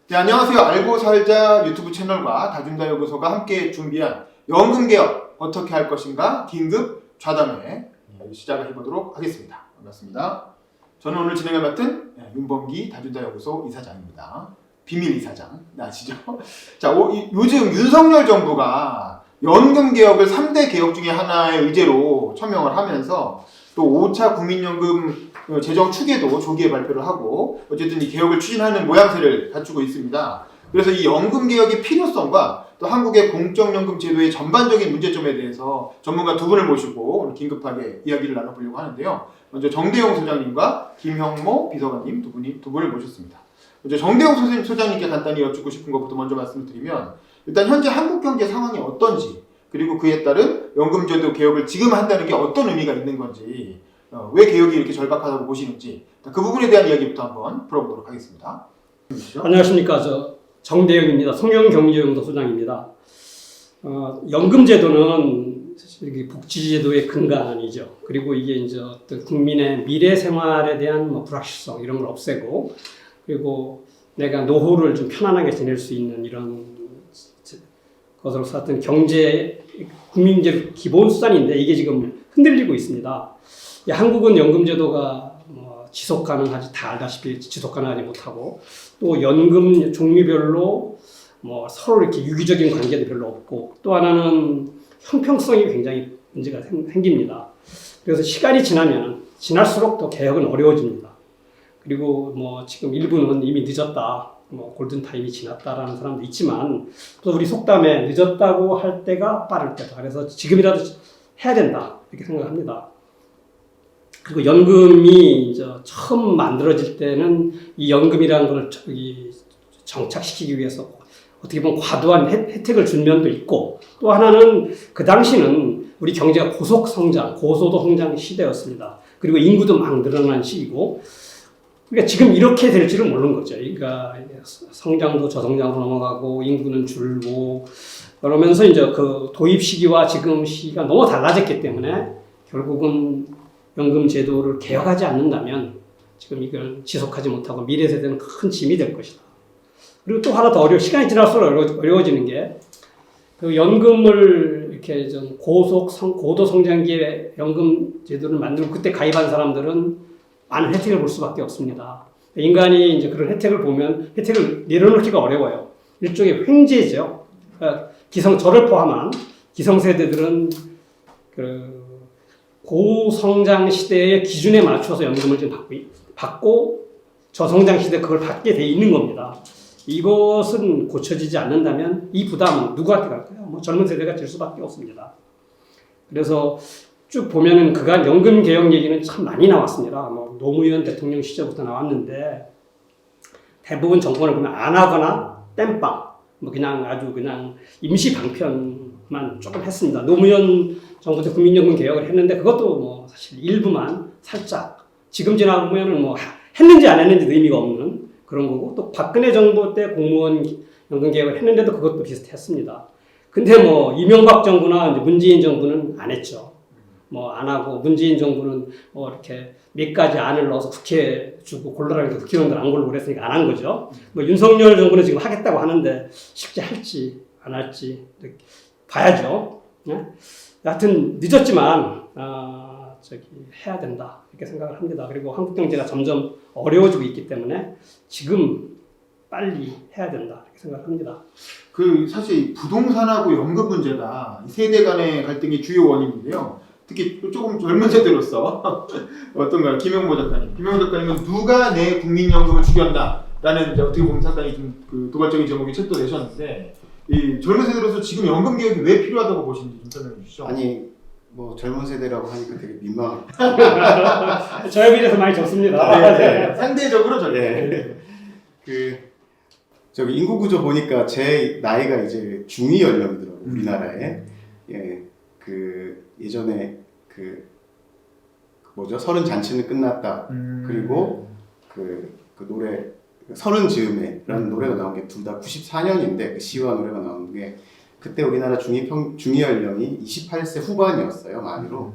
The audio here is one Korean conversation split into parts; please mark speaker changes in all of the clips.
Speaker 1: 네, 안녕하세요. 알고 살자 유튜브 채널과 다준다연구소가 함께 준비한 연금개혁 어떻게 할 것인가 긴급 좌담회 시작을 해보도록 하겠습니다. 반갑습니다. 저는 오늘 진행을 맡은 윤범기 다준다연구소 이사장입니다. 비밀 이사장 아시죠? 자, 요즘 윤석열 정부가 연금개혁을 3대 개혁 중에 하나의 의제로 처명을 하면서 또 5차 국민연금 재정 추계도 조기에 발표를 하고 어쨌든 이 개혁을 추진하는 모양새를 갖추고 있습니다. 그래서 이 연금 개혁의 필요성과 또 한국의 공적연금 제도의 전반적인 문제점에 대해서 전문가 두 분을 모시고 오늘 긴급하게 이야기를 나눠보려고 하는데요. 먼저 정대용 소장님과 김형모 비서관님 두 분을 모셨습니다. 먼저 정대용 소장님께 간단히 여쭙고 싶은 것부터 먼저 말씀을 드리면 일단 현재 한국 경제 상황이 어떤지 그리고 그에 따른 연금제도 개혁을 지금 한다는 게 어떤 의미가 있는 건지 왜 개혁이 이렇게 절박하다고 보시는지 그 부분에 대한 이야기부터 한번 풀어보도록 하겠습니다.
Speaker 2: 안녕하십니까. 저 정대영입니다. 성형경제연구소 소장입니다. 연금제도는 사실 복지제도의 근간이죠. 그리고 이게 이제 어떤 국민의 미래 생활에 대한 불확실성 이런 걸 없애고 그리고 내가 노후를 좀 편안하게 지낼 수 있는 이런 것으로서 어떤 경제 국민제 기본 수단인데 이게 지금 흔들리고 있습니다. 한국은 연금제도가 지속 가능하지 다 알다시피 지속 가능하지 못하고 또 연금 종류별로 서로 이렇게 유기적인 관계도 별로 없고 또 하나는 형평성이 굉장히 문제가 생깁니다. 그래서 시간이 지날수록 더 개혁은 어려워집니다. 그리고 지금 일부는 이미 늦었다, 골든타임이 지났다라는 사람도 있지만 또 우리 속담에 늦었다고 할 때가 빠를 때다. 그래서 지금이라도 해야 된다 이렇게 생각합니다. 그리고 연금이 이제 처음 만들어질 때는 이 연금이라는 걸 정착시키기 위해서 어떻게 보면 과도한 혜택을 준 면도 있고 또 하나는 그 당시는 우리 경제가 고속성장, 고소득 성장 시대였습니다. 그리고 인구도 막 늘어난 시기고 그러니까 지금 이렇게 될 줄은 모르는 거죠. 그러니까 성장도 저성장으로 넘어가고 인구는 줄고 그러면서 이제 그 도입 시기와 지금 시기가 너무 달라졌기 때문에 결국은 연금 제도를 개혁하지 않는다면 지금 이걸 지속하지 못하고 미래 세대는 큰 짐이 될 것이다. 그리고 또 하나 더 시간이 지날수록 어려워지는 게 그 연금을 이렇게 좀 고도 성장기에 연금 제도를 만들고 그때 가입한 사람들은 많은 혜택을 볼 수밖에 없습니다. 인간이 이제 그런 혜택을 보면 혜택을 내려놓기가 어려워요. 일종의 횡재죠. 그러니까 저를 포함한 기성세대들은 고성장 시대의 기준에 맞춰서 연금을 좀 받고 저성장 시대 그걸 받게 돼 있는 겁니다. 이것은 고쳐지지 않는다면 이 부담은 누구한테 갈까요? 젊은 세대가 질 수밖에 없습니다. 그래서 쭉 보면은 그간 연금 개혁 얘기는 참 많이 나왔습니다. 노무현 대통령 시절부터 나왔는데 대부분 정권을 보면 안 하거나 땜빵, 그냥 임시 방편만 조금 했습니다. 노무현 정부 때 국민연금 개혁을 했는데 그것도 사실 일부만 살짝 지금 지나보면은 했는지 안 했는지도 의미가 없는 그런 거고 또 박근혜 정부 때 공무원 연금 개혁을 했는데도 그것도 비슷했습니다. 근데 이명박 정부나 문재인 정부는 안 했죠. 안 하고 문재인 정부는 이렇게 몇 가지 안을 넣어서 국회에 주고 골라라고 국회의원들 안 골라고 그랬으니까 안 한 거죠. 윤석열 정부는 지금 하겠다고 하는데 실제 할지 안 할지 봐야죠. 네? 하여튼 늦었지만 해야 된다 이렇게 생각을 합니다. 그리고 한국 경제가 점점 어려워지고 있기 때문에 지금 빨리 해야 된다 이렇게 생각을 합니다.
Speaker 1: 사실 부동산하고 연금 문제가 세대 간의 갈등의 주요 원인인데요. 특히 조금 젊은 세대로서 어떤가요? 김형모 작가님. 김형모 작가님은 누가 내 국민연금을 죽였나라는 어떻게 보면 상당히 좀 도발적인 제목이 책도내셨는데 이 젊은 세대로서 지금 연금 개혁이 왜 필요하다고 보시는지 좀 설명해 주시죠.
Speaker 3: 아니 젊은 세대라고 하니까 되게 민망합니다.
Speaker 2: 저에 비해서 많이 적습니다.
Speaker 1: 네. 상대적으로
Speaker 3: 네. 저기 인구 구조 보니까 제 나이가 이제 중위 연령이더라고요. 우리나라에. 예전에 서른 잔치는 끝났다. 그리고 그 노래 서른 즈음에라는 노래가 나온 게 둘 다 94년인데 그 시와 노래가 나온 게 그때 우리나라 중위 연령이 28세 후반이었어요. 만으로.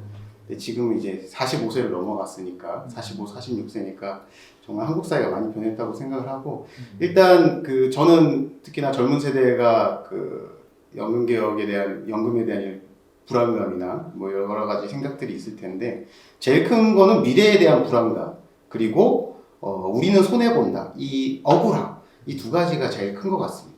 Speaker 3: 근데 지금은 이제 45세를 넘어갔으니까 45, 46세니까 정말 한국 사회가 많이 변했다고 생각을 하고 일단 그 저는 특히나 젊은 세대가 그 연금개혁에 대한 연금에 대한 불안감이나 뭐 여러 가지 생각들이 있을 텐데 제일 큰 거는 미래에 대한 불안감 그리고 우리는 손해 본다 이 억울함 이 두 가지가 제일 큰 것 같습니다.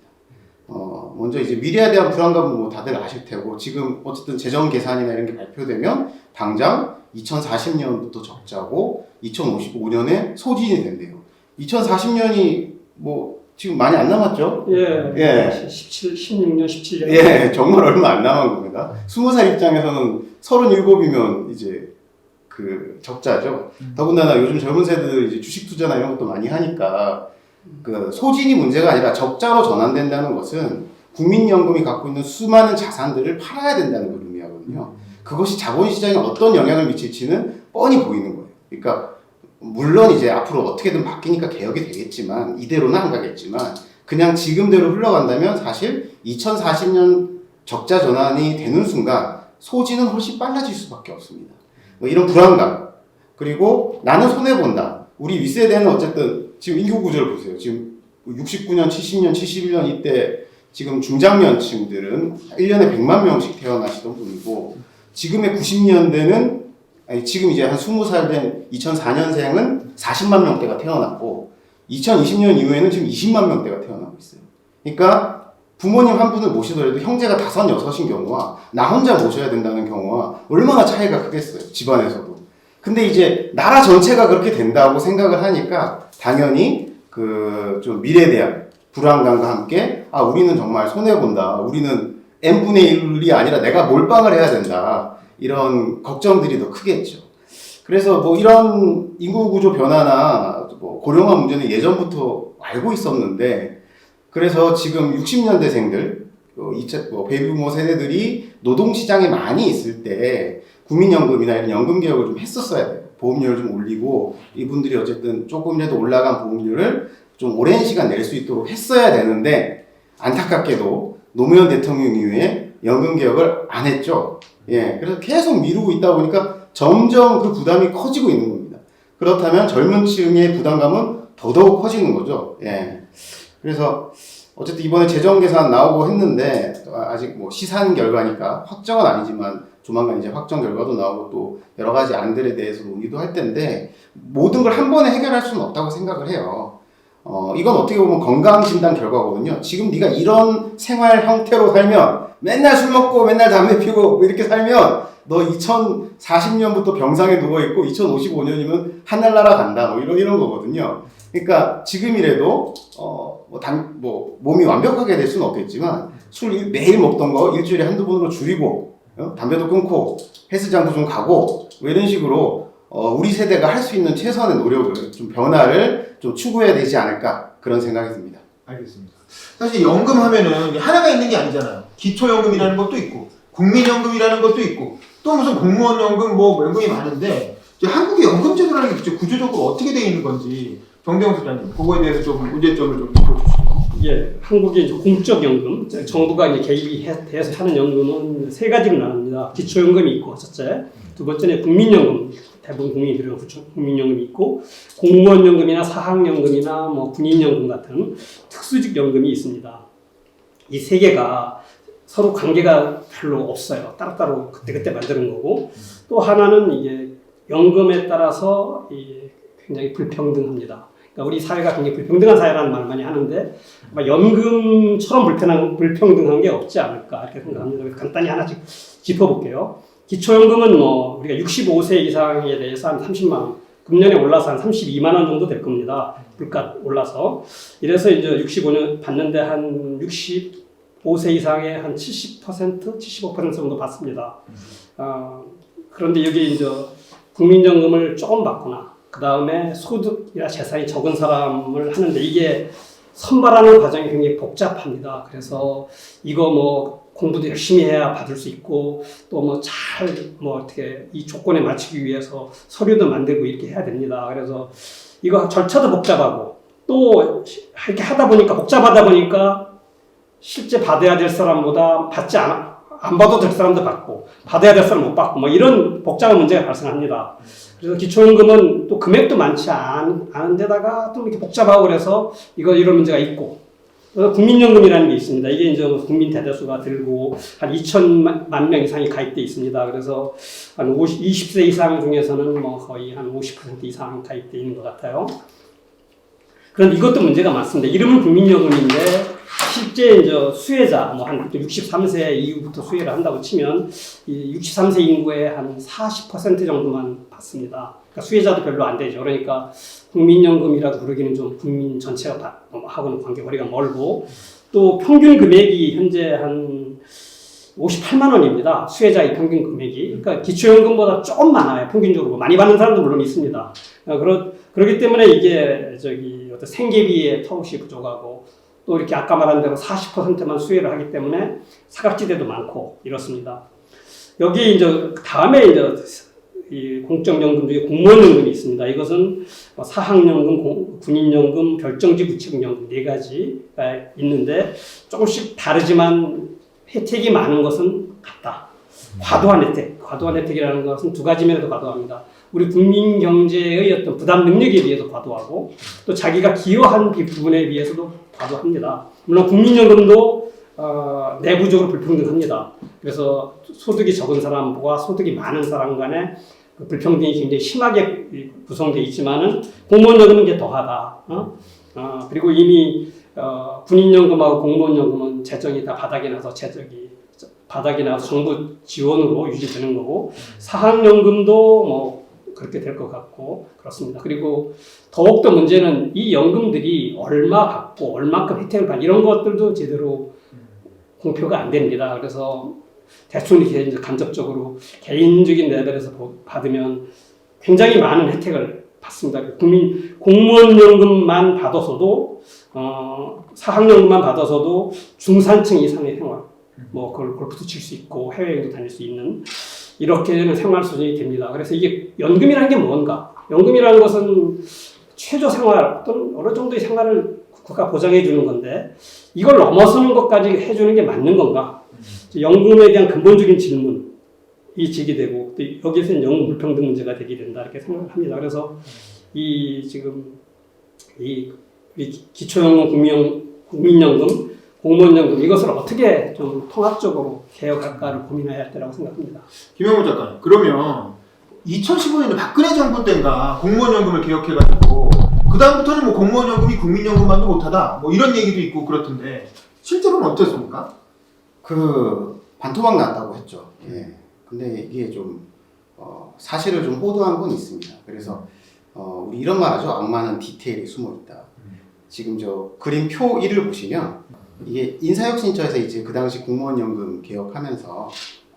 Speaker 3: 먼저 이제 미래에 대한 불안감은 뭐 다들 아실 테고 지금 어쨌든 재정 계산이나 이런 게 발표되면 당장 2040년부터 적자고 2055년에 소진이 된대요. 2040년이 뭐 지금 많이 안 남았죠?
Speaker 2: 예. 16년, 17년.
Speaker 3: 예, 정말 얼마 안 남은 겁니다. 20살 입장에서는 37이면 이제 그 적자죠. 더군다나 요즘 젊은 세대들 이제 주식 투자나 이런 것도 많이 하니까 그 소진이 문제가 아니라 적자로 전환된다는 것은 국민연금이 갖고 있는 수많은 자산들을 팔아야 된다는 걸 의미하거든요. 그것이 자본시장에 어떤 영향을 미칠지는 뻔히 보이는 거예요. 그러니까 물론 이제 앞으로 어떻게든 바뀌니까 개혁이 되겠지만 이대로는 안 가겠지만 그냥 지금대로 흘러간다면 사실 2040년 적자 전환이 되는 순간 소진은 훨씬 빨라질 수밖에 없습니다. 뭐 이런 불안감 그리고 나는 손해본다. 우리 윗세대는 어쨌든 지금 인구 구조를 보세요. 지금 69년, 70년, 71년 이때 지금 중장년층들은 1년에 100만 명씩 태어나시던 분이고 지금의 90년대는 지금 이제 한 20살 된 2004년생은 40만 명대가 태어났고 2020년 이후에는 지금 20만 명대가 태어나고 있어요. 그러니까 부모님 한 분을 모시더라도 형제가 5, 6인 경우와 나 혼자 모셔야 된다는 경우와 얼마나 차이가 크겠어요. 집안에서도. 근데 이제 나라 전체가 그렇게 된다고 생각을 하니까 당연히 그 좀 미래에 대한 불안감과 함께 우리는 정말 손해본다. 우리는 n분의 1이 아니라 내가 몰빵을 해야 된다. 이런 걱정들이 더 크겠죠. 그래서 뭐 이런 인구 구조 변화나 뭐 고령화 문제는 예전부터 알고 있었는데 그래서 지금 60년대생들 베이비부모 세대들이 노동시장에 많이 있을 때 국민연금이나 이런 연금개혁을 좀 했었어야 돼요. 보험료를 좀 올리고 이분들이 어쨌든 조금이라도 올라간 보험료를 좀 오랜 시간 낼 수 있도록 했어야 되는데 안타깝게도 노무현 대통령 이후에 연금개혁을 안 했죠. 예, 그래서 계속 미루고 있다 보니까 점점 그 부담이 커지고 있는 겁니다. 그렇다면 젊은 층의 부담감은 더더욱 커지는 거죠. 예. 그래서 어쨌든 이번에 재정계산 나오고 했는데 아직 뭐 시산 결과니까 확정은 아니지만 조만간 이제 확정 결과도 나오고 또 여러 가지 안들에 대해서 논의도 할 텐데 모든 걸 한 번에 해결할 수는 없다고 생각을 해요. 이건 어떻게 보면 건강진단 결과거든요. 지금 네가 이런 생활 형태로 살면 맨날 술 먹고 맨날 담배 피우고 뭐 이렇게 살면 너 2040년부터 병상에 누워있고 2055년이면 하늘나라 간다 뭐 이런 거거든요. 그러니까 지금이라도 몸이 완벽하게 될 수는 없겠지만 술 매일 먹던 거 일주일에 한두 번으로 줄이고 담배도 끊고 헬스장도 좀 가고 뭐 이런 식으로 우리 세대가 할 수 있는 최선의 노력을 좀 변화를 좀 추구해야 되지 않을까 그런 생각이 듭니다.
Speaker 1: 알겠습니다. 사실 연금 하면은 하나가 있는 게 아니잖아요. 기초연금이라는 것도 있고 국민연금이라는 것도 있고 또 무슨 공무원연금 뭐 연금이 많은데 이제 한국의 연금제도라는 게 구조적으로 어떻게 되어 있는 건지 정대영 소장님 그거에 대해서 좀 문제점을 좀 짚어주시죠.
Speaker 2: 예, 한국의 이제 공적 연금, 정부가 이제 개입이 해서 하는 연금은 세 가지로 나눕니다. 기초연금이 있고 첫째, 두 번째는 국민연금, 대부분 국민이 들어간 국민연금이 있고 공무원연금이나 사학연금이나 뭐 군인연금 같은 특수직 연금이 있습니다. 이 세 개가 서로 관계가 별로 없어요. 따로따로 그때그때 만드는 거고 또 하나는 이게 연금에 따라서 굉장히 불평등합니다. 그러니까 우리 사회가 굉장히 불평등한 사회라는 말을 많이 하는데 아마 연금처럼 불평등한 게 없지 않을까 이렇게 생각합니다. 그래서 간단히 하나씩 짚어볼게요. 기초연금은 뭐 우리가 65세 이상에 대해서 한 30만 원, 금년에 올라서 한 32만 원 정도 될 겁니다. 물가 올라서. 이래서 이제 65년 받는데 한 65세 이상의 한 70%, 75% 정도 받습니다. 그런데 여기 이제 국민연금을 조금 받거나 그 다음에 소득이나 재산이 적은 사람을 하는데 이게 선발하는 과정이 굉장히 복잡합니다. 그래서 이거 뭐 공부도 열심히 해야 받을 수 있고 또 뭐 잘 어떻게 이 조건에 맞추기 위해서 서류도 만들고 이렇게 해야 됩니다. 그래서 이거 절차도 복잡하고 또 이렇게 하다 보니까 복잡하다 보니까 실제 받아야 될 사람보다 받지 안 받아도 될 사람도 받고 받아야 될 사람 못 받고 뭐 이런 복잡한 문제가 발생합니다. 그래서 기초연금은 또 금액도 많지 않은 데다가 또 이렇게 복잡하고 그래서 이런 문제가 있고 국민연금이라는 게 있습니다. 이게 이제 국민 대다수가 들고 한 2천만 명 이상이 가입돼 있습니다. 그래서 한 20세 이상 중에서는 뭐 거의 한 50% 이상 가입돼 있는 것 같아요. 그런데 이것도 문제가 많습니다. 이름은 국민연금인데 실제 이제 수혜자 뭐 한 63세 이후부터 수혜를 한다고 치면 이 63세 인구의 한 40% 정도만 받습니다. 그러니까 수혜자도 별로 안 되죠. 그러니까 국민연금이라도 부르기는 좀 국민 전체가 하고는 관계거리가 멀고 또 평균 금액이 현재 한 58만 원입니다. 수혜자의 평균 금액이. 그러니까 기초연금보다 조금 많아요. 평균적으로. 많이 받는 사람도 물론 있습니다. 그렇기 때문에 이게 어떤 생계비의 턱없이 부족하고 또 이렇게 아까 말한 대로 40%만 수혜를 하기 때문에 사각지대도 많고 이렇습니다. 여기 이제 다음에 이제 이 공적연금 중에 공무원연금이 있습니다. 이것은 사학연금, 군인연금, 별정지구체국연금 네 가지가 있는데 조금씩 다르지만 혜택이 많은 것은 같다. 과도한 혜택이라는 것은 두 가지 면에도 과도합니다. 우리 국민 경제의 어떤 부담 능력에 비해서 과도하고 또 자기가 기여한 부분에 비해서도 과도합니다. 물론 국민연금도 내부적으로 불평등합니다. 그래서 소득이 적은 사람과 소득이 많은 사람 간의 그 불평등이 굉장히 심하게 구성되어 있지만은 공무원연금은 이제 더하다. 그리고 이미 군인연금하고 공무원연금은 재정이 다 바닥이 나서 정부 지원으로 유지되는 거고 사학연금도 뭐 그렇게 될 것 같고 그렇습니다. 그리고 더욱더 문제는 이 연금들이 얼마 받고 얼마큼 혜택을 받는 이런 것들도 제대로 공표가 안 됩니다. 그래서 대충 이렇게 간접적으로 개인적인 레벨에서 받으면 굉장히 많은 혜택을 받습니다. 공무원연금만 받아서도 사학연금만 받아서도 중산층 이상의 생활, 뭐 골프도 칠 수 있고 해외여행도 다닐 수 있는 이렇게는 생활 수준이 됩니다. 그래서 이게 연금이라는 게 뭔가? 연금이라는 것은 최저 생활, 어떤 어느 정도의 생활을 국가가 보장해 주는 건데 이걸 넘어서는 것까지 해주는 게 맞는 건가? 연금에 대한 근본적인 질문이 제기되고 또 여기에서는 연금 불평등 문제가 되게 된다 이렇게 생각을 합니다. 그래서 지금 기초연금, 국민연금, 공무원연금 이것을 어떻게 좀 통합적으로 개혁할까를 고민해야 할 때라고 생각합니다.
Speaker 1: 김영우 작가님, 그러면 2015년에 박근혜 정부 때인가 공무원연금을 개혁해가지고 그 다음부터는 뭐 공무원연금이 국민연금만도 못하다 뭐 이런 얘기도 있고 그렇던데 실제로는 어떻습니까?
Speaker 3: 반토막 났다고 했죠. 예. 근데 이게 좀 사실을 좀 호도한 건 있습니다. 그래서 우리 이런 말하죠. 악마는 디테일에 숨어 있다. 지금 저 그림표 1을 보시면 이게 인사혁신처에서 이제 그 당시 공무원연금 개혁하면서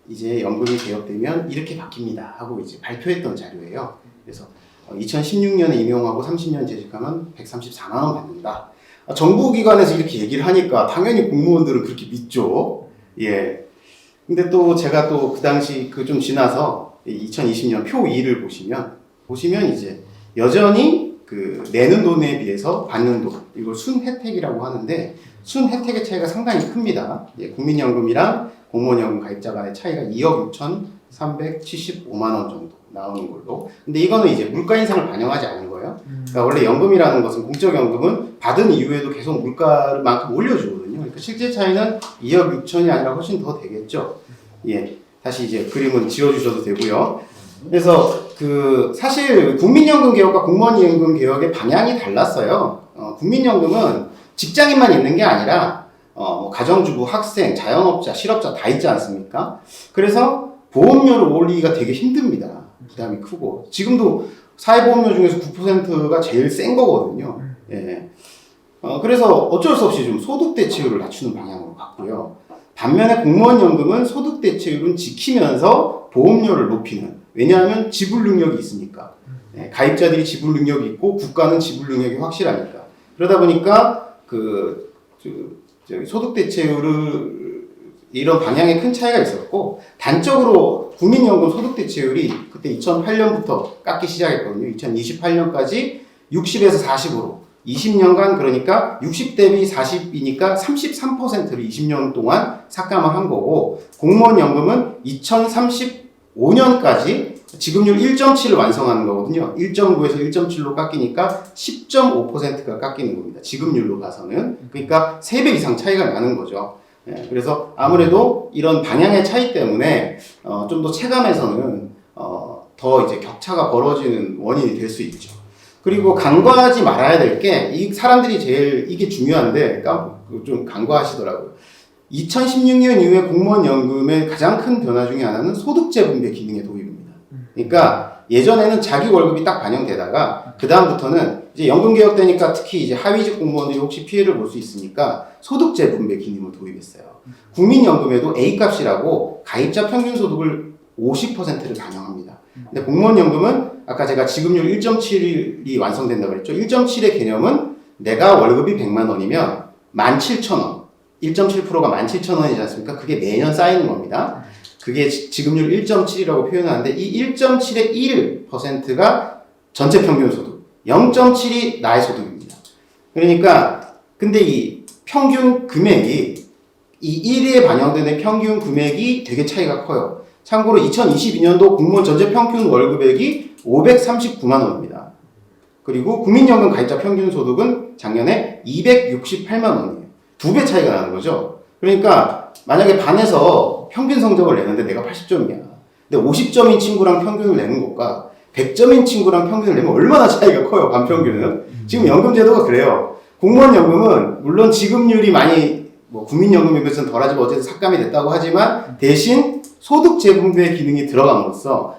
Speaker 3: 이제 연금이 개혁되면 이렇게 바뀝니다 하고 이제 발표했던 자료예요. 그래서 2016년에 임용하고 30년 재직하면 134만 원 받는다. 정부기관에서 이렇게 얘기를 하니까 당연히 공무원들은 그렇게 믿죠. 예. 근데 또 제가 또 그 당시 좀 지나서 2020년 표 2를 보시면 이제 여전히 내는 돈에 비해서 받는 돈, 이걸 순혜택이라고 하는데 순혜택의 차이가 상당히 큽니다. 예, 국민연금이랑 공무원연금 가입자 간의 차이가 2억 6,375만 원 정도 나오는 걸로. 근데 이거는 이제 물가 인상을 반영하지 않은 거예요. 그러니까 원래 연금이라는 것은 공적연금은 받은 이후에도 계속 물가만큼 올려주거든요. 그러니까 실제 차이는 2억 6천이 아니라 훨씬 더 되겠죠. 예, 다시 이제 그림은 지워주셔도 되고요. 그래서 사실 국민연금 개혁과 공무원연금 개혁의 방향이 달랐어요. 국민연금은 직장인만 있는 게 아니라 뭐 가정주부, 학생, 자영업자, 실업자 다 있지 않습니까? 그래서 보험료를 올리기가 되게 힘듭니다. 부담이 크고 지금도 사회보험료 중에서 9%가 제일 센 거거든요. 예. 그래서 어쩔 수 없이 좀 소득 대체율을 낮추는 방향으로 갔고요. 반면에 공무원연금은 소득 대체율은 지키면서 보험료를 높이는. 왜냐하면 지불 능력이 있으니까. 예, 가입자들이 지불 능력이 있고 국가는 지불 능력이 확실하니까. 그러다 보니까 소득 대체율을 이런 방향에 큰 차이가 있었고 단적으로 국민연금 소득 대체율이 그때 2008년부터 깎기 시작했거든요. 2028년까지 60에서 40으로 20년간 그러니까 60 대비 40이니까 33%를 20년 동안 삭감을 한 거고 공무원 연금은 2035년까지 지급률 1.7을 완성하는 거거든요. 1.9에서 1.7로 깎이니까 10.5%가 깎이는 겁니다. 지급률로 봐서는. 그러니까 3배 이상 차이가 나는 거죠. 예, 그래서 아무래도 이런 방향의 차이 때문에 좀 더 체감에서는 더 이제 격차가 벌어지는 원인이 될 수 있죠. 그리고 간과하지 말아야 될 게 이 사람들이 제일 이게 중요한데 좀 간과하시더라고요. 2016년 이후에 공무원 연금의 가장 큰 변화 중에 하나는 소득재 분배 기능의 도입입니다. 그러니까 예전에는 자기 월급이 딱 반영되다가 그 다음부터는 이제 연금 개혁되니까 특히 이제 하위직 공무원들이 혹시 피해를 볼 수 있으니까 소득재 분배 기능을 도입했어요. 국민연금에도 A값이라고 가입자 평균 소득을 50%를 반영합니다. 근데 공무원 연금은 아까 제가 지급률 1.7이 완성된다고 그랬죠. 1.7의 개념은 내가 월급이 100만 원이면 17,000원, 1.7%가 17,000원이지 않습니까? 그게 매년 쌓이는 겁니다. 그게 지급률 1.7이라고 표현하는데 이 1.7의 1%가 전체 평균 소득, 0.7이 나의 소득입니다. 그러니까 근데 이 평균 금액이 이 1위에 반영되는 평균 금액이 되게 차이가 커요. 참고로 2022년도 공무원 전체 평균 월급액이 539만 원입니다. 그리고 국민연금 가입자 평균 소득은 작년에 268만 원이에요. 2배 차이가 나는 거죠. 그러니까 만약에 반에서 평균 성적을 내는데 내가 80점이야. 근데 50점인 친구랑 평균을 내는 것과 100점인 친구랑 평균을 내면 얼마나 차이가 커요, 반평균은. 지금 연금제도가 그래요. 공무원 연금은 물론 지급률이 많이 뭐 국민연금에 비해서는 덜하지만 어쨌든 삭감이 됐다고 하지만 대신 소득 재분배 기능이 들어감으로써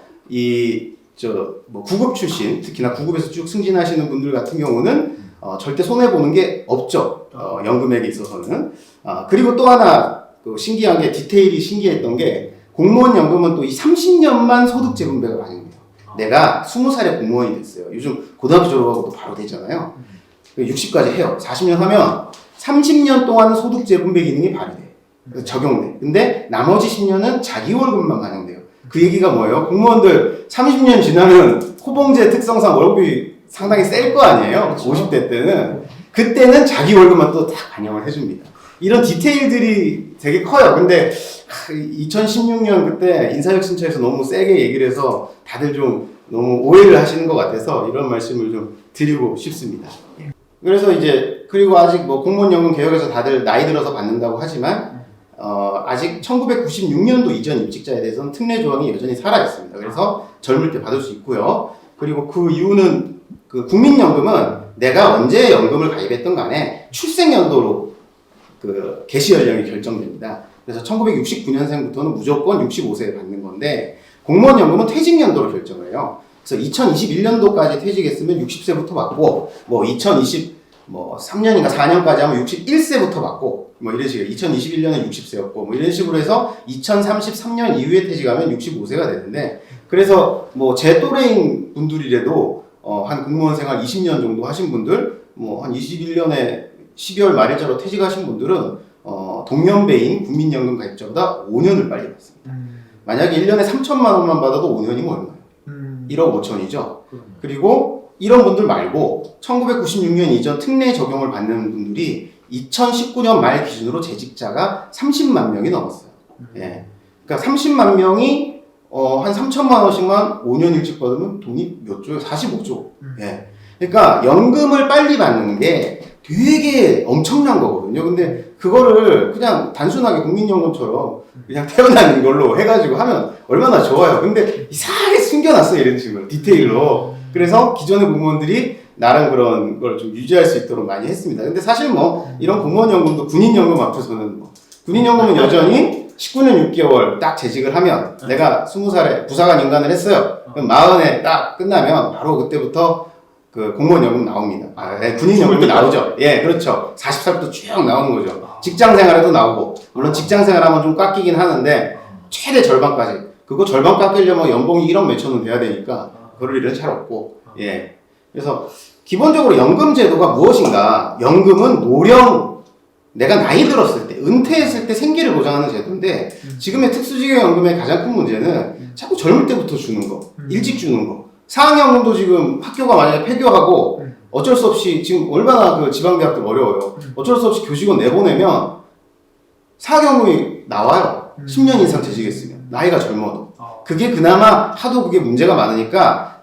Speaker 3: 뭐 구급 출신, 특히나 구급에서 쭉 승진하시는 분들 같은 경우는 절대 손해 보는 게 없죠. 연금액에 있어서는. 그리고 또 하나 신기한 게 디테일이 신기했던 게 공무원 연금은 또 이 30년만 소득 재분배가 반영돼요. 내가 20살에 공무원이 됐어요. 요즘 고등학교 졸업하고도 바로 되잖아요. 60까지 해요. 40년 하면 30년 동안 소득 재분배 기능이 발휘돼. 그래서 적용돼. 근데 나머지 10년은 자기 월급만 반영돼요. 그 얘기가 뭐예요? 공무원들 30년 지나면 호봉제 특성상 월급이 상당히 셀 거 아니에요? 그렇죠. 50대 때는. 그때는 자기 월급만 또 딱 반영을 해줍니다. 이런 디테일들이 되게 커요. 근데 2016년 그때 인사혁신처에서 너무 세게 얘기를 해서 다들 좀 너무 오해를 하시는 것 같아서 이런 말씀을 좀 드리고 싶습니다. 그래서 이제 그리고 아직 뭐 공무원연금 개혁에서 다들 나이 들어서 받는다고 하지만 아직 1996년도 이전 입직자에 대해서는 특례 조항이 여전히 살아있습니다. 그래서 젊을 때 받을 수 있고요. 그리고 그 이유는 그 국민연금은 내가 언제 연금을 가입했던 간에 출생연도로 그 개시 연령이 결정됩니다. 그래서 1969년생부터는 무조건 65세에 받는 건데 공무원 연금은 퇴직 연도로 결정을 해요. 그래서 2021년도까지 퇴직했으면 60세부터 받고 뭐 3년인가 4년까지 하면 61세부터 받고 뭐 이런 식으로 2021년에 60세였고 뭐 이런 식으로 해서 2033년 이후에 퇴직하면 65세가 되는데 그래서 뭐 제 또래인 분들이라도 한 공무원 생활 20년 정도 하신 분들 뭐 한 21년에 12월 말일자로 퇴직하신 분들은 동년배인 국민연금 가입자보다 5년을 빨리 받습니다. 만약에 1년에 3천만 원만 받아도 5년이면 얼마예요? 1억 5천이죠. 그리고 이런 분들 말고 1996년 이전 특례 적용을 받는 분들이 2019년 말 기준으로 재직자가 30만 명이 넘었어요. 예. 그러니까 30만 명이 한 3천만 원씩만 5년 일찍 받으면 돈이 몇 조예요? 45조. 예. 그러니까 연금을 빨리 받는 게 되게 엄청난 거거든요. 근데 그거를 그냥 단순하게 국민연금처럼 그냥 태어나는 걸로 해가지고 하면 얼마나 좋아요. 근데 이상하게 숨겨놨어요. 이런 식으로. 디테일로. 그래서 기존의 공무원들이 나름 그런 걸 좀 유지할 수 있도록 많이 했습니다. 근데 사실 뭐 이런 공무원연금도 군인연금 앞에서는 뭐 군인연금은 여전히 19년 6개월 딱 재직을 하면 내가 20살에 부사관 인간을 했어요. 그럼 40에 딱 끝나면 바로 그때부터 그 공무원연금 나옵니다. 군인연금이 나오죠. 예, 그렇죠. 40살부터 쭉 나오는 거죠. 직장생활에도 나오고 물론 직장생활하면 좀 깎이긴 하는데 최대 절반까지. 그거 절반 깎이려면 연봉이 1억 몇천 원 돼야 되니까 그럴 일은 잘 없고. 예. 그래서 기본적으로 연금 제도가 무엇인가? 연금은 노령, 내가 나이 들었을 때, 은퇴했을 때 생계를 보장하는 제도인데 지금의 특수지원연금의 가장 큰 문제는 자꾸 젊을 때부터 주는 거, 일찍 주는 거. 사학연금도 지금 학교가 만약에 폐교하고 어쩔 수 없이 지금 얼마나 그 지방대학들 어려워요. 어쩔 수 없이 교직원 내보내면 사학연금이 나와요. 10년 이상 재직했으면 나이가 젊어도. 그게 그나마 하도 그게 문제가 많으니까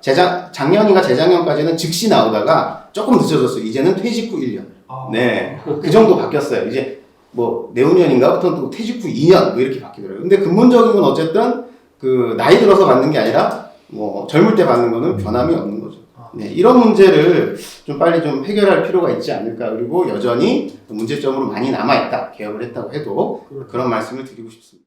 Speaker 3: 작년인가 재작년까지는 즉시 나오다가 조금 늦어졌어요. 이제는 퇴직 후 1년. 네, 그 정도 바뀌었어요. 이제 뭐 내후년인가부터는 또 퇴직 후 2년 뭐 이렇게 바뀌더라고요. 근데 근본적인 건 어쨌든 그 나이 들어서 받는 게 아니라 뭐 젊을 때 받는 거는 변함이 없는 거죠. 네, 이런 문제를 좀 빨리 좀 해결할 필요가 있지 않을까. 그리고 여전히 문제점으로 많이 남아있다. 개혁을 했다고 해도 그런 말씀을 드리고 싶습니다.